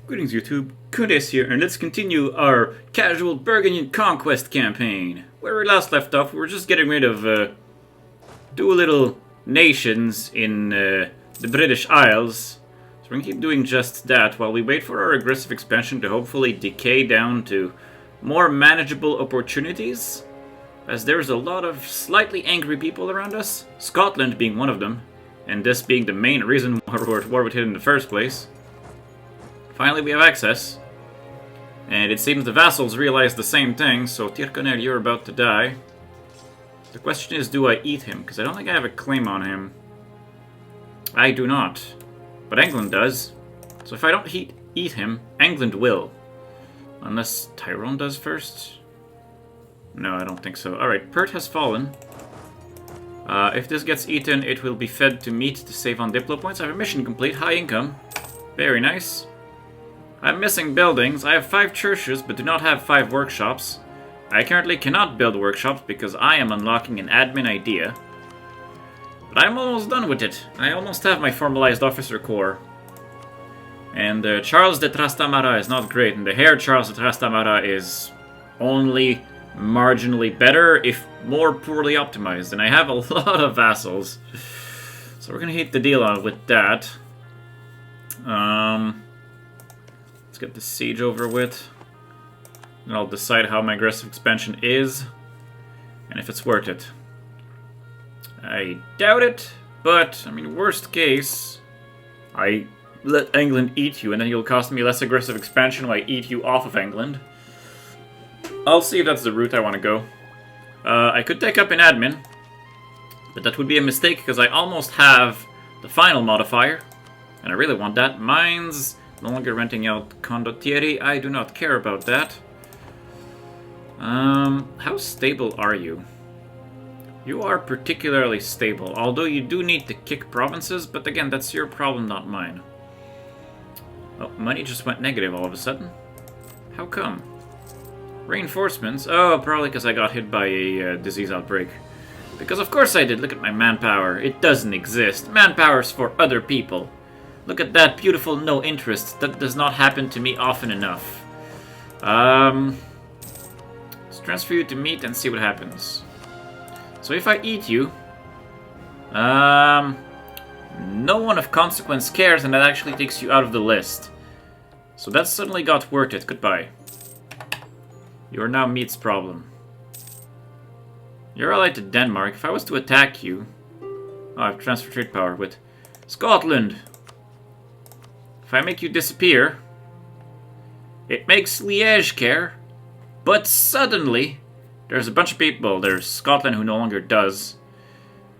Greetings YouTube, Khundes here, and let's continue our casual Burgundian Conquest campaign. Where we last left off, we were just getting rid of two little nations in the British Isles. So we're going to keep doing just that while we wait for our aggressive expansion to hopefully decay down to more manageable opportunities. As there's a lot of slightly angry people around us, Scotland being one of them, and this being the main reason why we're at war with it in the first place. Finally, we have access. And it seems the vassals realize the same thing, so Tyrconnell, you're about to die. The question is, do I eat him? Because I don't think I have a claim on him. I do not. But England does. So if I don't eat him, England will. Unless Tyrone does first? No, I don't think so. Alright, Perth has fallen. If this gets eaten, it will be fed to meat to save on Diplo points. I have a mission complete. High income. Very nice. I'm missing buildings. I have 5 churches, but do not have 5 workshops. I currently cannot build workshops because I am unlocking an admin idea. But I'm almost done with it. I almost have my formalized officer corps. And Charles de Trastamara is not great, and the heir Charles de Trastamara is only marginally better, if more poorly optimized. And I have a lot of vassals. So we're going to hit the deal on with that. Let's get the siege over with, and I'll decide how my aggressive expansion is, and if it's worth it. I doubt it, but, I mean, worst case, I let England eat you, and then you'll cost me less aggressive expansion when I eat you off of England. I'll see if that's the route I want to go. I could take up an admin, but that would be a mistake, because I almost have the final modifier, and I really want that. Mine's no longer renting out condottieri. I do not care about that. How stable are you? You are particularly stable, although you do need to kick provinces, but again, that's your problem, not mine. Oh, money just went negative all of a sudden. How come? Reinforcements? Oh, probably because I got hit by a disease outbreak. Because of course I did. Look at my manpower. It doesn't exist. Manpower's for other people. Look at that beautiful no interest. That does not happen to me often enough. Let's transfer you to meat and see what happens. So if I eat you, no one of consequence cares, and that actually takes you out of the list. So that suddenly got worth it. Goodbye. You are now meat's problem. You're allied to Denmark. If I was to attack you... Oh, I have transfer trade power with Scotland. If I make you disappear, it makes Liège care, but suddenly there's a bunch of people. There's Scotland who no longer does,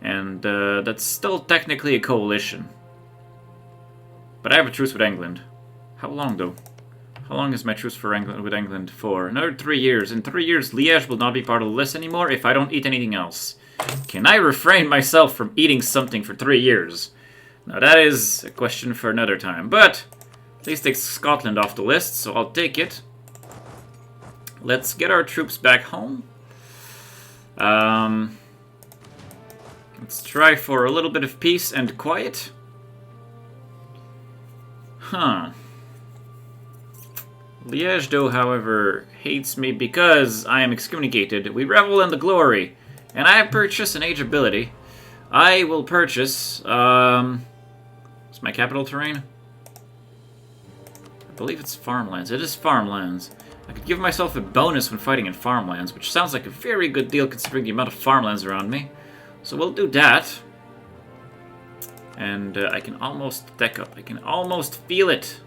and that's still technically a coalition. But I have a truce with England. How long though? How long is my truce for England with England for? Another 3 years. In 3 years, Liège will not be part of the list anymore if I don't eat anything else. Can I refrain myself from eating something for 3 years? Now that is a question for another time, but at least takes Scotland off the list, so I'll take it. Let's get our troops back home. Let's try for a little bit of peace and quiet. Huh. Liège, though, however, hates me because I am excommunicated. We revel in the glory, and I have purchased an age ability. I will purchase, what's my capital terrain? I believe it's farmlands. It is farmlands. I could give myself a bonus when fighting in farmlands, which sounds like a very good deal considering the amount of farmlands around me. So we'll do that. And I can almost deck up. I can almost feel it.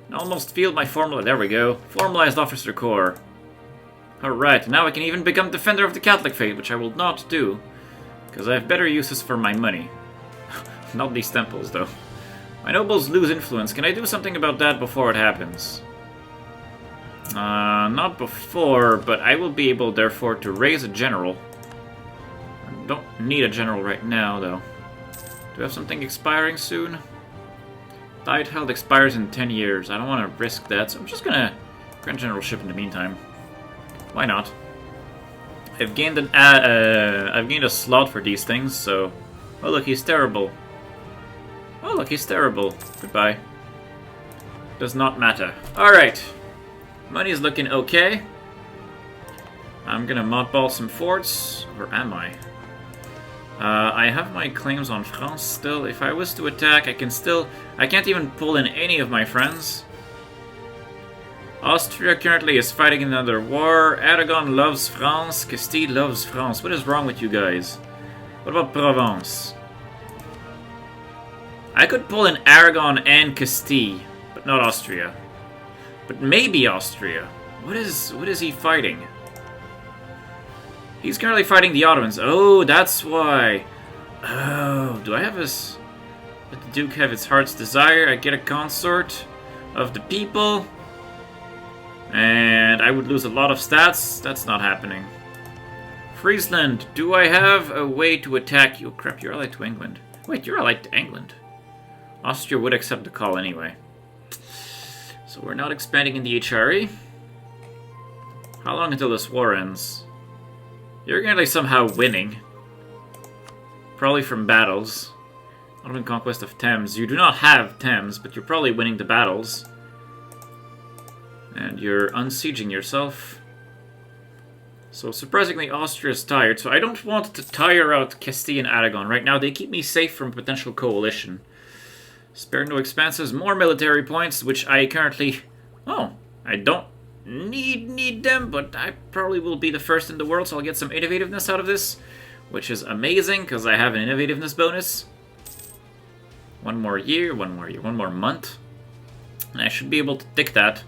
I can almost feel my formula. There we go. Formalized officer corps. Alright, now I can even become defender of the Catholic faith, which I will not do. Because I have better uses for my money. Not these temples, though. My nobles lose influence. Can I do something about that before it happens? Not before, but I will be able, therefore, to raise a general. I don't need a general right now, though. Do I have something expiring soon? Diet held expires in 10 years. I don't want to risk that, so I'm just gonna grant generalship in the meantime. Why not? I've gained a slot for these things, so... Oh, look, he's terrible. Oh, look, he's terrible. Goodbye. Does not matter. Alright. Money's looking okay. I'm gonna mothball some forts. Or am I? I have my claims on France still. If I was to attack, I can't even pull in any of my friends. Austria currently is fighting another war. Aragon loves France. Castile loves France. What is wrong with you guys? What about Provence? I could pull in Aragon and Castile, but not Austria. But maybe Austria. What is he fighting? He's currently fighting the Ottomans. Oh, that's why. Oh, do I have his... Let the Duke have his heart's desire. I get a consort of the people. And I would lose a lot of stats. That's not happening. Friesland, do I have a way to attack you? Oh, crap, you're allied to England. Wait, you're allied to England. Austria would accept the call anyway. So we're not expanding in the HRE. How long until this war ends? You're gonna somehow winning. Probably from battles. Ottoman Conquest of Thames. You do not have Thames, but you're probably winning the battles. And you're unsieging yourself. So surprisingly, Austria's tired. So I don't want to tire out Castile and Aragon. Right now, they keep me safe from potential coalition. Spare no expenses. More military points, which I currently... Oh, I don't need them, but I probably will be the first in the world, so I'll get some innovativeness out of this, which is amazing, because I have an innovativeness bonus. One more month, and I should be able to tick that.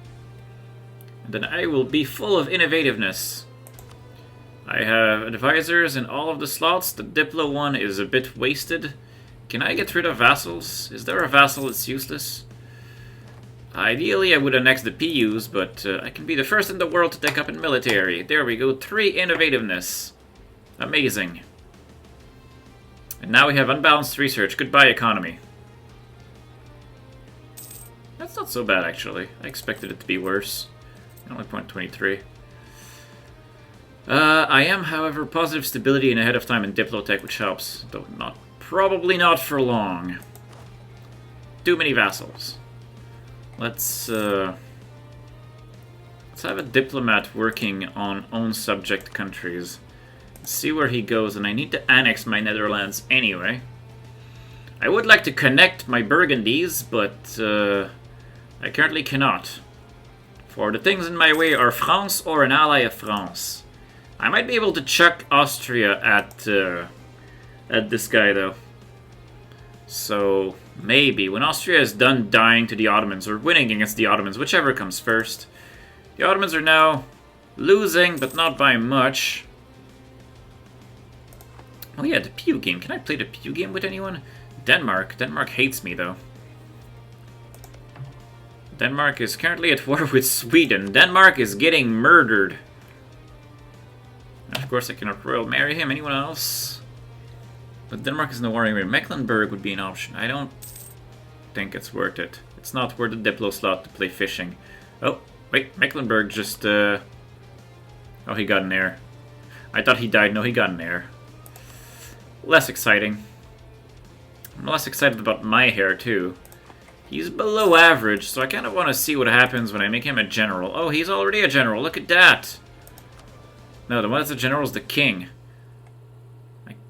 And then I will be full of innovativeness. I have advisors in all of the slots. The Diplo one is a bit wasted. Can I get rid of vassals? Is there a vassal that's useless? Ideally, I would annex the PUs, but I can be the first in the world to take up in military. There we go, 3 innovativeness. Amazing. And now we have unbalanced research. Goodbye, economy. That's not so bad, actually. I expected it to be worse. Only 0.23. I am, however, positive stability and ahead of time in Diplotech, which helps. Though probably not for long. Too many vassals. Let's have a diplomat working on own subject countries. See where he goes, and I need to annex my Netherlands anyway. I would like to connect my Burgundies, but I currently cannot. For the things in my way are France or an ally of France. I might be able to chuck Austria at this guy, though. So, maybe. When Austria is done dying to the Ottomans, or winning against the Ottomans, whichever comes first. The Ottomans are now losing, but not by much. Oh yeah, the PU game. Can I play the PU game with anyone? Denmark. Denmark hates me, though. Denmark is currently at war with Sweden. Denmark is getting murdered. And of course, I cannot royal marry him. Anyone else? But Denmark is in the war anyway. Mecklenburg would be an option. I don't think it's worth it. It's not worth the Diplo slot to play fishing. Oh, wait. Mecklenburg just... Oh, he got an heir. I thought he died. No, he got an heir. Less exciting. I'm less excited about my hair, too. He's below average, so I kind of want to see what happens when I make him a general. Oh, he's already a general. Look at that. No, the one that's a general is the king.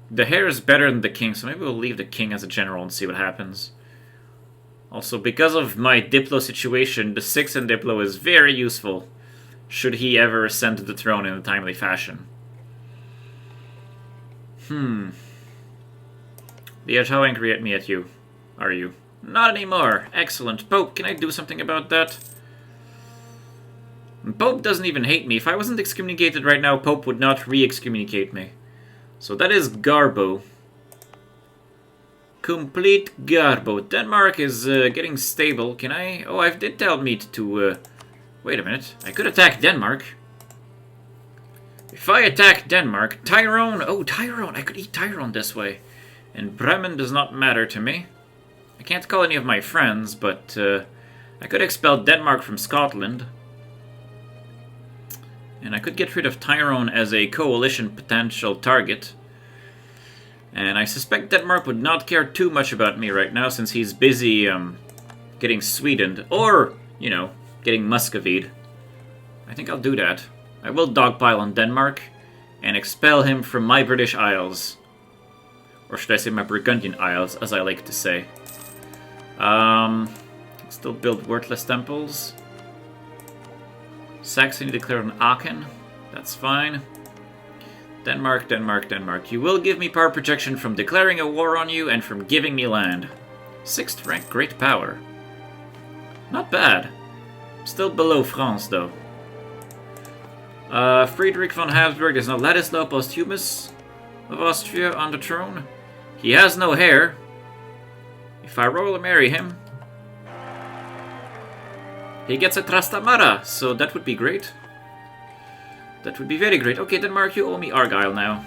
The hair is better than the king, so maybe we'll leave the king as a general and see what happens. Also, because of my Diplo situation, the 6 in Diplo is very useful, should he ever ascend to the throne in a timely fashion. Liege, how angry at me are you? Not anymore. Excellent. Pope, can I do something about that? Pope doesn't even hate me. If I wasn't excommunicated right now, Pope would not re-excommunicate me. So that is Garbo. Complete Garbo. Denmark is getting stable. Can I... Oh, I did tell Meat to... Wait a minute. I could attack Denmark. If I attack Denmark... Tyrone... Oh, Tyrone. I could eat Tyrone this way. And Bremen does not matter to me. I can't call any of my friends, but I could expel Denmark from Scotland. And I could get rid of Tyrone as a coalition potential target. And I suspect Denmark would not care too much about me right now, since he's busy getting Sweden. Or you know, getting Muscovite. I think I'll do that. I will dogpile on Denmark and expel him from my British Isles. Or should I say my Burgundian Isles, as I like to say. Still build worthless temples. Saxony declared on Aachen. That's fine. Denmark, Denmark, Denmark. You will give me power protection from declaring a war on you and from giving me land. 6th rank, great power. Not bad. Still below France, though. Friedrich von Habsburg is now Ladislaus Posthumus of Austria on the throne. He has no heir. If I royally marry him, he gets a Trastamara, so that would be great. That would be very great. Okay, Denmark, you owe me Argyle now.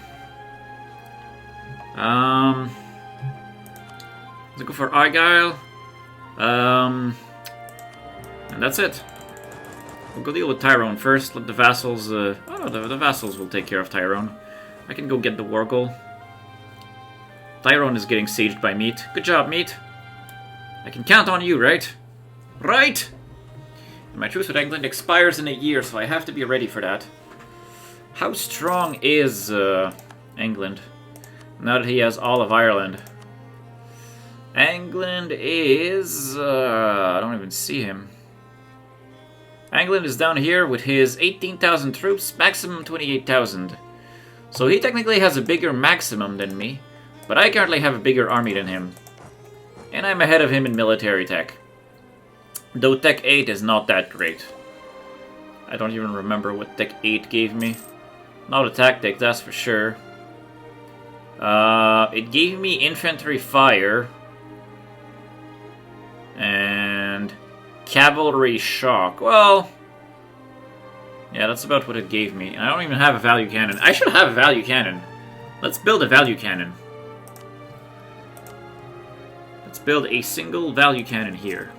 Let's go for Argyle. And that's it. We'll go deal with Tyrone first. Let the vassals... oh no, the vassals will take care of Tyrone. I can go get the war goal. Tyrone is getting sieged by Meat. Good job, Meat. I can count on you, right? Right! And my truce with England expires in a year, so I have to be ready for that. How strong is England now that he has all of Ireland? England is... I don't even see him. England is down here with his 18,000 troops, maximum 28,000. So he technically has a bigger maximum than me, but I currently have a bigger army than him. And I'm ahead of him in military tech. Though Tech 8 is not that great. I don't even remember what Tech 8 gave me. Not a tactic, that's for sure. It gave me infantry fire. And cavalry shock. Well, yeah, that's about what it gave me. And I don't even have a value cannon. I should have a value cannon. Let's build a value cannon. Let's build a single value cannon here.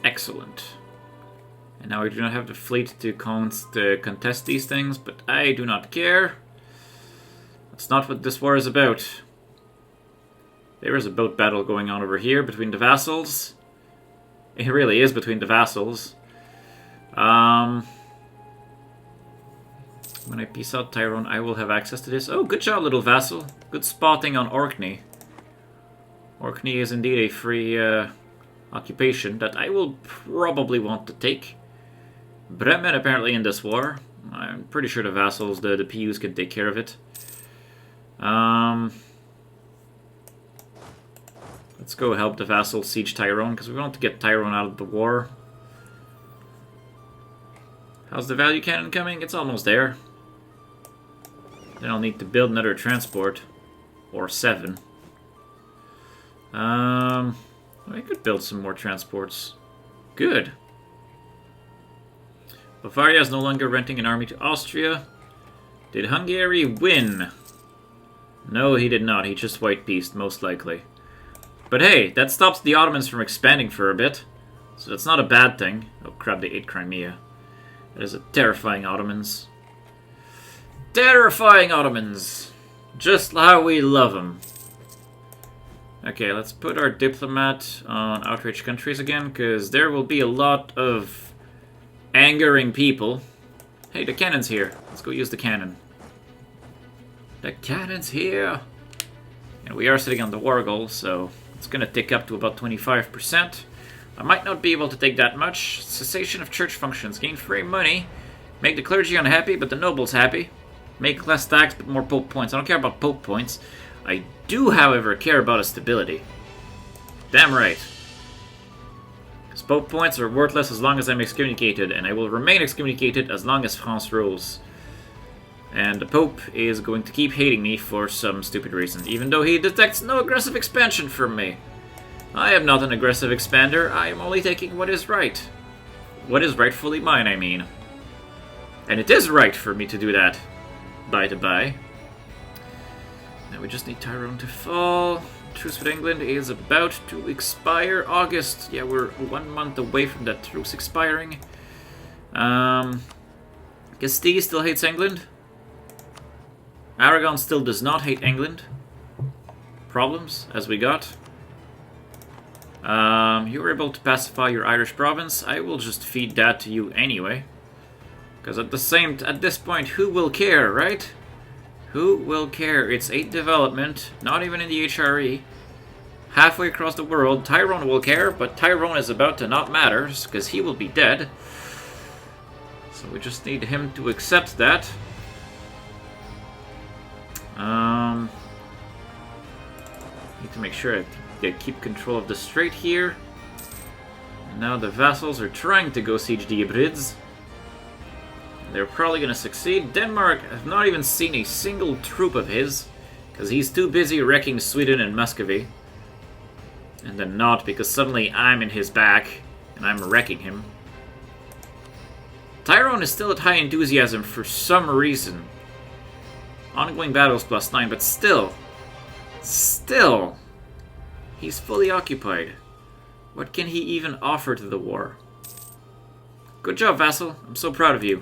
Excellent. And now I do not have the fleet to contest these things, but I do not care. That's not what this war is about. There is a boat battle going on over here between the vassals. It really is between the vassals. When I peace out Tyrone, I will have access to this. Oh, good job, little vassal. Good spotting on Orkney. Orkney is indeed a free occupation that I will probably want to take. Bremen apparently in this war. I'm pretty sure the vassals, the PUs can take care of it. Let's go help the vassals siege Tyrone, because we want to get Tyrone out of the war. How's the value cannon coming? It's almost there. Then I'll need to build another transport. Or 7. I could build some more transports. Good. Bavaria is no longer renting an army to Austria. Did Hungary win? No, he did not. He just white peaced, most likely. But hey, that stops the Ottomans from expanding for a bit. So that's not a bad thing. Oh crap, they ate Crimea. That is a terrifying Ottomans. Terrifying Ottomans! Just how we love them. Okay, let's put our diplomat on outraged countries again, because there will be a lot of angering people. Hey, the cannon's here. Let's go use the cannon. The cannon's here! And we are sitting on the war goal, so it's going to tick up to about 25%. I might not be able to take that much. Cessation of church functions. Gain free money. Make the clergy unhappy, but the nobles happy. Make less tax, but more pope points. I don't care about pope points. I do, however, care about a stability. Damn right. Because pope points are worthless as long as I'm excommunicated, and I will remain excommunicated as long as France rules. And the Pope is going to keep hating me for some stupid reason, even though he detects no aggressive expansion from me. I am not an aggressive expander, I am only taking what is right. What is rightfully mine, I mean. And it is right for me to do that, by the by. Now we just need Tyrone to fall. Truce with England is about to expire August. Yeah, we're 1 month away from that truce expiring. Castile still hates England. Aragon still does not hate England. Problems, as we got. You were able to pacify your Irish province. I will just feed that to you anyway. Because at this point, who will care, right? Who will care? It's 8 development, not even in the HRE. Halfway across the world, Tyrone will care, but Tyrone is about to not matter, because he will be dead. So we just need him to accept that. Need to make sure I keep control of the strait here. And now the vassals are trying to go siege the Hebrides. They're probably going to succeed. Denmark have not even seen a single troop of his, because he's too busy wrecking Sweden and Muscovy. And then not, because suddenly I'm in his back, and I'm wrecking him. Tyrone is still at high enthusiasm for some reason. Ongoing battles +9, but still, he's fully occupied. What can he even offer to the war? Good job, vassal. I'm so proud of you.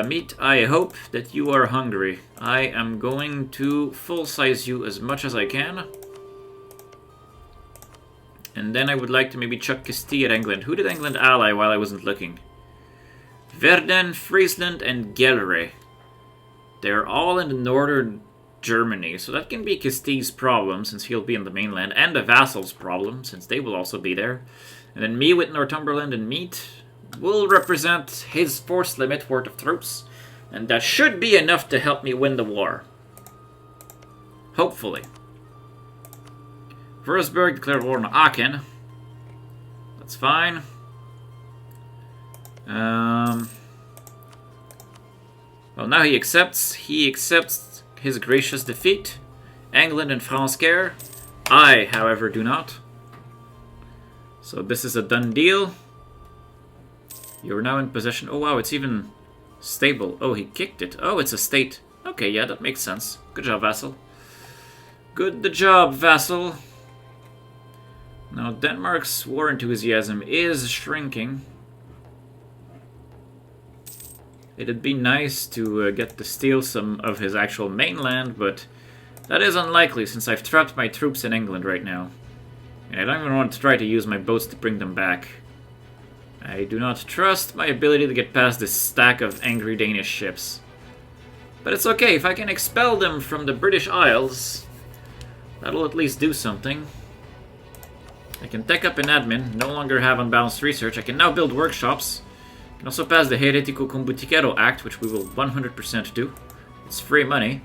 Meat, I hope that you are hungry. I am going to full-size you as much as I can. And then I would like to maybe chuck Castile at England. Who did England ally while I wasn't looking? Verden, Friesland, and Gelre. They're all in the northern Germany, so that can be Castile's problem, since he'll be in the mainland, and the vassals' problem, since they will also be there. And then me with Northumberland and Meat will represent his force limit worth of troops, and that should be enough to help me win the war. Hopefully. Würzburg declared war on Aachen. That's fine. Well, now he accepts. He accepts his gracious defeat. England and France care. I, however, do not. So this is a done deal. You're now in possession. Oh, wow, it's even stable. Oh, he kicked it. Oh, it's a state. Okay, yeah, that makes sense. Good job, vassal. Good job, vassal. Now, Denmark's war enthusiasm is shrinking. It'd be nice to get to steal some of his actual mainland, but that is unlikely since I've trapped my troops in England right now. And I don't even want to try to use my boats to bring them back. I do not trust my ability to get past this stack of angry Danish ships. But it's okay, if I can expel them from the British Isles, that'll at least do something. I can tech up an admin, no longer have unbalanced research. I can now build workshops. I can also pass the Heretico Combuticero Act, which we will 100% do. It's free money.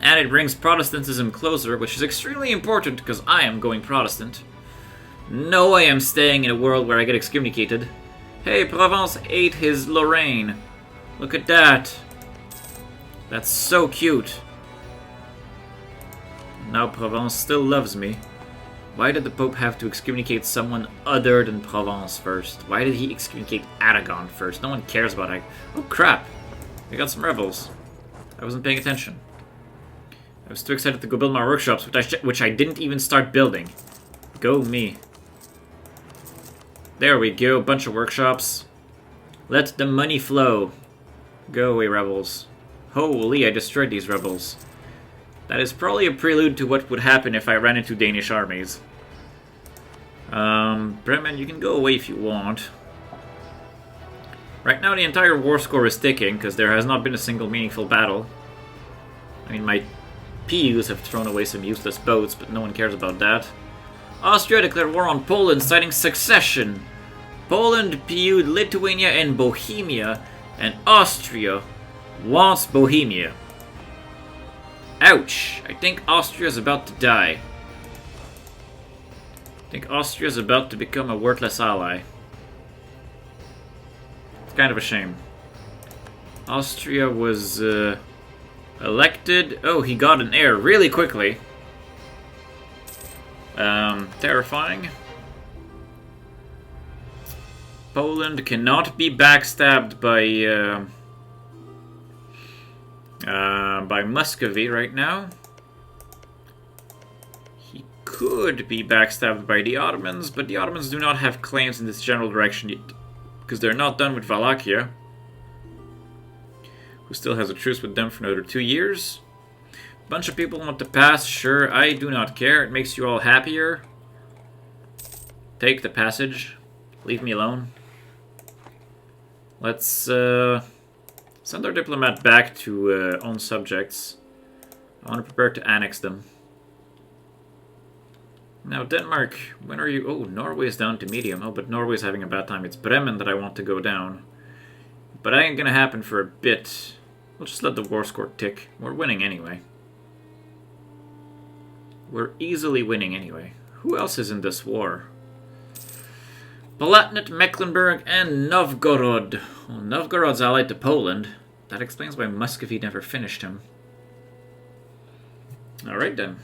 And it brings Protestantism closer, which is extremely important because I am going Protestant. No way I'm staying in a world where I get excommunicated. Hey, Provence ate his Lorraine. Look at that. That's so cute. Now Provence still loves me. Why did the Pope have to excommunicate someone other than Provence first? Why did he excommunicate Aragon first? No one cares about it. Oh crap! We got some rebels. I wasn't paying attention. I was too excited to go build my workshops, which I didn't even start building. Go me. There we go, bunch of workshops. Let the money flow. Go away, rebels. Holy, I destroyed these rebels. That is probably a prelude to what would happen if I ran into Danish armies. Bremen, you can go away if you want. Right now the entire war score is ticking, because there has not been a single meaningful battle. I mean, my PUs have thrown away some useless boats, but no one cares about that. Austria declared war on Poland, citing succession. Poland PU'd Lithuania and Bohemia, and Austria wants Bohemia. Ouch! I think Austria's about to die. I think Austria's about to become a worthless ally. It's kind of a shame. Austria was elected. Oh, he got an heir really quickly. Terrifying. Poland cannot be backstabbed by Muscovy right now. He could be backstabbed by the Ottomans, but the Ottomans do not have claims in this general direction yet, because they're not done with Wallachia, who still has a truce with them for another 2 years. Bunch of people want to pass. Sure, I do not care. It makes you all happier. Take the passage. Leave me alone. Let's send our diplomat back to own subjects. I want to prepare to annex them. Now, Denmark, when are you... Oh, Norway is down to medium. Oh, but Norway's having a bad time. It's Bremen that I want to go down. But that ain't gonna happen for a bit. We'll just let the war score tick. We're winning anyway. We're easily winning anyway. Who else is in this war? Palatinate, Mecklenburg, and Novgorod. Well, Novgorod's allied to Poland. That explains why Muscovy never finished him. Alright then.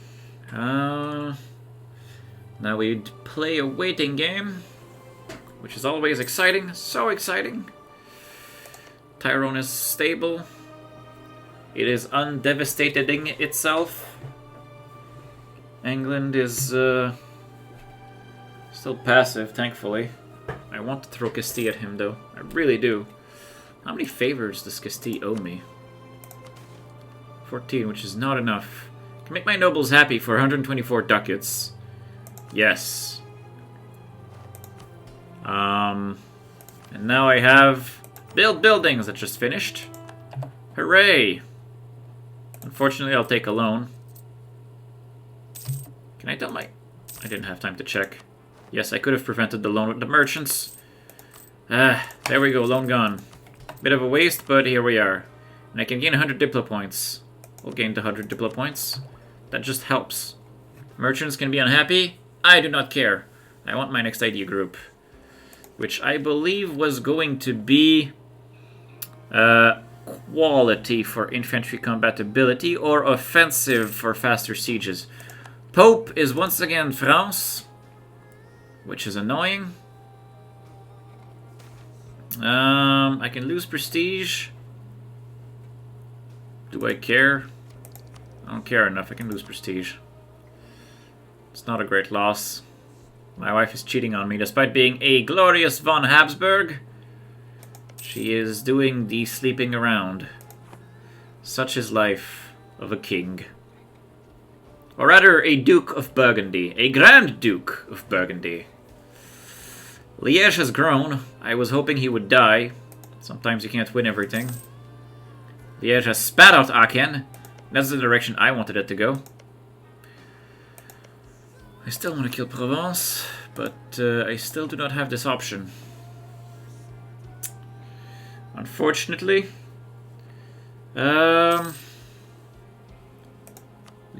Now we'd play a waiting game, which is always exciting. So exciting. Tyrone is stable. It is undevastating itself. England is still passive, thankfully. I want to throw Castile at him, though. I really do. How many favors does Castile owe me? 14, which is not enough. I can make my nobles happy for 124 ducats. Yes. And now I have build buildings that just finished. Hooray! Unfortunately, I'll take a loan. Can I tell my... I didn't have time to check. Yes, I could have prevented the loan with the merchants. There we go, loan gone. Bit of a waste, but here we are. And I can gain 100 Diplo points. We'll gain the 100 Diplo points. That just helps. Merchants can be unhappy. I do not care. I want my next idea group. Which I believe was going to be... quality for infantry combatability or offensive for faster sieges. Pope is once again France, which is annoying. I can lose prestige. Do I care? I don't care enough. I can lose prestige. It's not a great loss. My wife is cheating on me despite being a glorious von Habsburg. She is doing the sleeping around. Such is life of a king. Or rather, a Duke of Burgundy. A Grand Duke of Burgundy. Liège has grown. I was hoping he would die. Sometimes you can't win everything. Liège has spat out Aachen. That's the direction I wanted it to go. I still want to kill Provence, but I still do not have this option. Unfortunately. We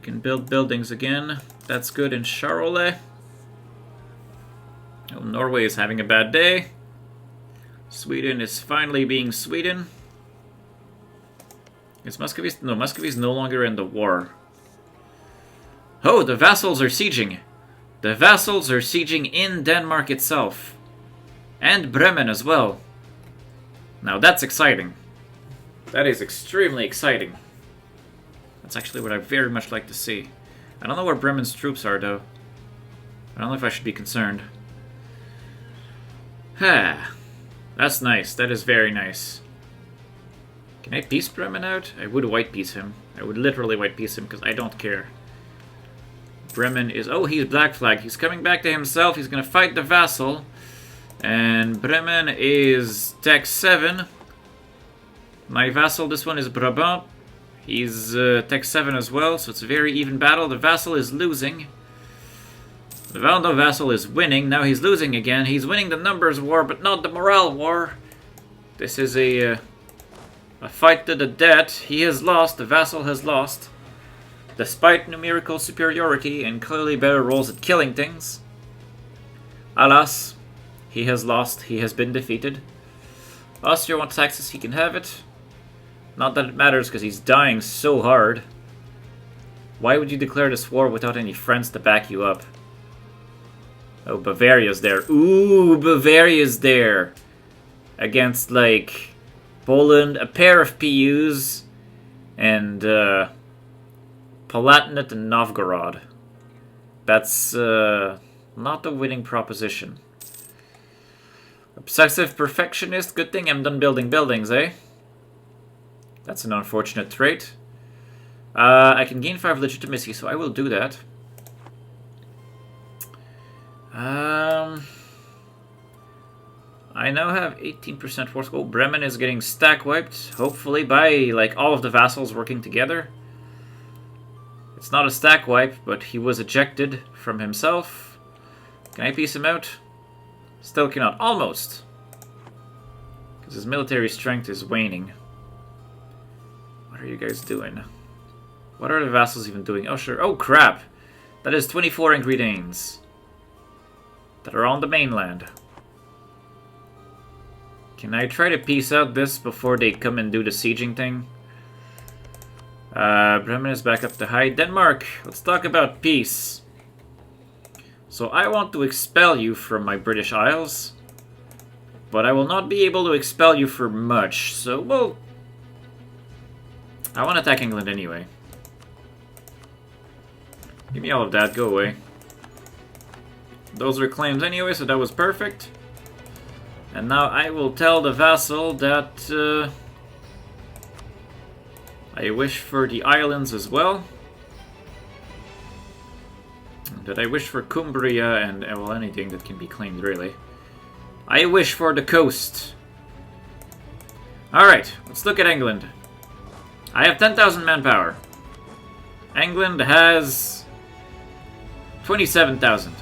can build buildings again. That's good in Charolais. Oh, Norway is having a bad day. Sweden is finally being Sweden. Is Muscovy? No, Muscovy is no longer in the war. Oh, the vassals are sieging. The vassals are sieging in Denmark itself. And Bremen as well. Now that's exciting. That is extremely exciting. That's actually what I very much like to see. I don't know where Bremen's troops are, though. I don't know if I should be concerned. That's nice. That is very nice. Can I peace Bremen out? I would white peace him. I would literally white peace him because I don't care. Bremen is... Oh, he's black flag. He's coming back to himself. He's going to fight the vassal. And Bremen is Tech 7. My vassal, this one is Brabant. He's Tech 7 as well, so it's a very even battle. The vassal is losing. The Valdo vassal is winning. Now he's losing again. He's winning the numbers war, but not the morale war. This is a fight to the death. He has lost. The vassal has lost. Despite numerical superiority and clearly better rolls at killing things. Alas, he has lost. He has been defeated. Austria wants Axis. He can have it. Not that it matters because he's dying so hard. Why would you declare this war without any friends to back you up? Oh, Bavaria's there. Ooh, Bavaria's there. Against, like, Poland, a pair of PUs, and Palatinate and Novgorod. That's not a winning proposition. Obsessive perfectionist. Good thing I'm done building buildings, eh? That's an unfortunate trait. I can gain 5 legitimacy, so I will do that. I now have 18% force. Oh, Bremen is getting stack wiped, hopefully by like all of the vassals working together. It's not a stack wipe, but he was ejected from himself. Can I piece him out? Still cannot. Almost. Because his military strength is waning. What are you guys doing? What are the vassals even doing? Oh, sure. Oh, crap. That is 24 angry Danes that are on the mainland. Can I try to piece out this before they come and do the sieging thing? Bremen is back up to high. Denmark, let's talk about peace. So I want to expel you from my British Isles, but I will not be able to expel you for much. So, well, I want to attack England anyway. Give me all of that, go away. Those were claims anyway, so that was perfect. And now I will tell the vassal that I wish for the islands as well. That I wish for Cumbria and, well, anything that can be claimed, really. I wish for the coast. Alright, let's look at England. I have 10,000 manpower. England has 27,000.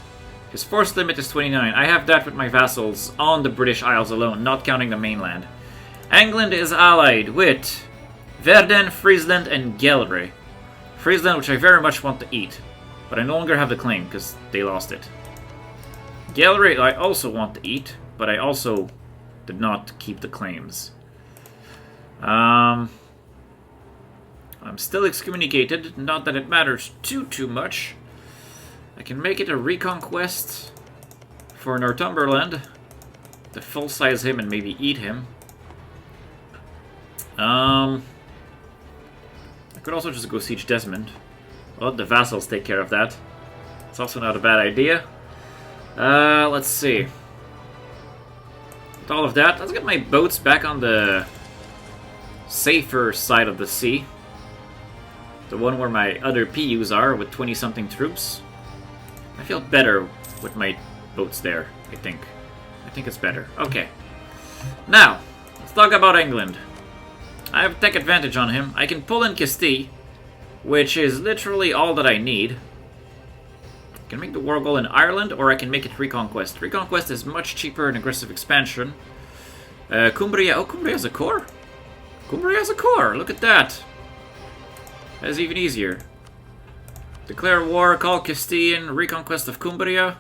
His force limit is 29. I have that with my vassals on the British Isles alone, not counting the mainland. England is allied with Verden, Friesland, and Gelre. Friesland, which I very much want to eat, but I no longer have the claim because they lost it. Gelre I also want to eat, but I also did not keep the claims. I'm still excommunicated, not that it matters too much. I can make it a reconquest for Northumberland to full-size him and maybe eat him. I could also just go siege Desmond. Well, the vassals take care of that. It's also not a bad idea. Let's see. With all of that, let's get my boats back on the safer side of the sea. The one where my other PUs are with 20-something troops. I feel better with my boats there, I think. I think it's better. Okay. Now, let's talk about England. I have tech advantage on him. I can pull in Castile, which is literally all that I need. I can make the war goal in Ireland, or I can make it Reconquest. Reconquest is much cheaper and aggressive expansion. Cumbria. Oh, Cumbria has a core? Cumbria has a core. Look at that. That is even easier. Declare war, call Castilian, reconquest of Cumbria.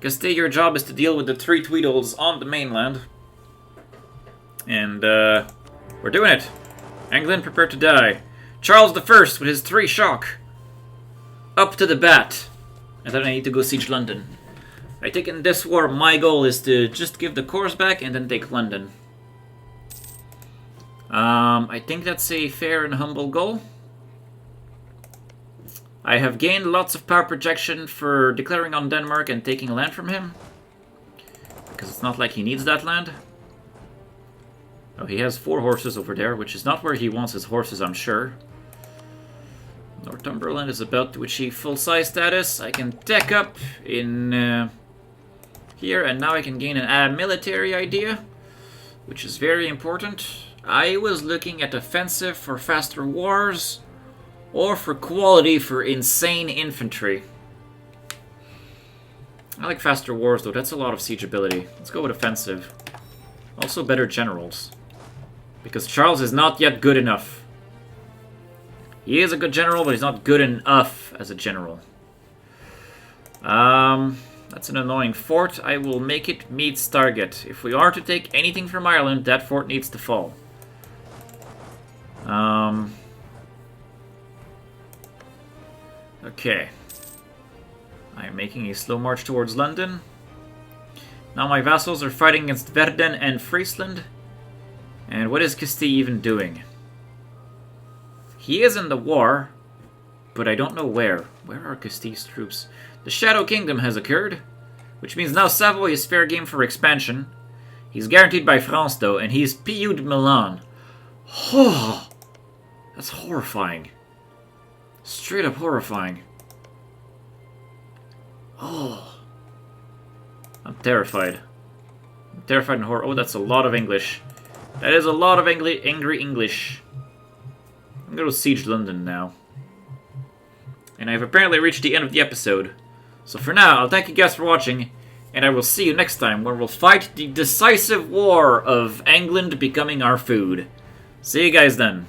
Castile, your job is to deal with the 3 Tweedles on the mainland. And, we're doing it. England, prepare to die. Charles I with his 3 shock. Up to the bat. And then I need to go siege London. I think in this war, my goal is to just give the cores back and then take London. I think that's a fair and humble goal. I have gained lots of power projection for declaring on Denmark and taking land from him. Because it's not like he needs that land. Oh, he has 4 horses over there, which is not where he wants his horses, I'm sure. Northumberland is about to achieve full-size status. I can tech up in here, and now I can gain a military idea, which is very important. I was looking at offensive for faster wars, or for quality for insane infantry. I like faster wars, though. That's a lot of siege ability. Let's go with offensive. Also better generals. Because Charles is not yet good enough. He is a good general, but he's not good enough as a general. That's an annoying fort. I will make it meets target. If we are to take anything from Ireland, that fort needs to fall. Okay. I am making a slow march towards London. Now my vassals are fighting against Verden and Friesland. And what is Castile even doing? He is in the war, but I don't know where. Where are Castile's troops? The Shadow Kingdom has occurred, which means now Savoy is fair game for expansion. He's guaranteed by France, though, and he's PU'd Milan. Oh, that's horrifying. Straight up horrifying. Oh. I'm terrified. I'm terrified and horror. Oh, that's a lot of English. That is a lot of angry English. I'm gonna siege London now. And I've apparently reached the end of the episode. So for now, I'll thank you guys for watching, and I will see you next time where we'll fight the decisive war of England becoming our food. See you guys then.